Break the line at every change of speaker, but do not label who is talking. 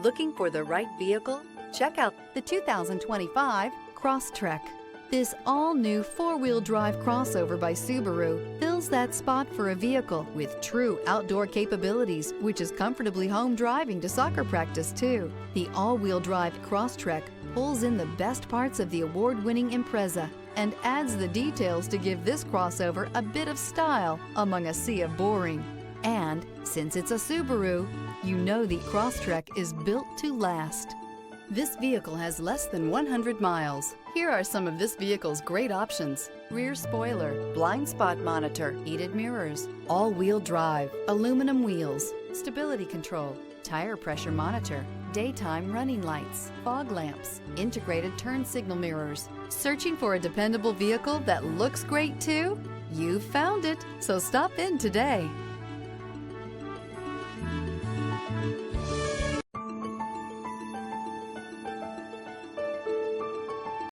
Looking for the right vehicle? Check out the 2025 Crosstrek. This all-new four-wheel drive crossover by Subaru fills that spot for a vehicle with true outdoor capabilities, which is comfortably home driving to soccer practice too. The all-wheel drive Crosstrek pulls in the best parts of the award-winning Impreza and adds the details to give this crossover a bit of style among a sea of boring. And since it's a Subaru, you know the Crosstrek is built to last. This vehicle has less than 100 miles. Here are some of this vehicle's great options: rear spoiler, blind spot monitor, heated mirrors, all-wheel drive, aluminum wheels, stability control, tire pressure monitor, daytime running lights, fog lamps, integrated turn signal mirrors. Searching for a dependable vehicle that looks great too? You found it, so stop in today.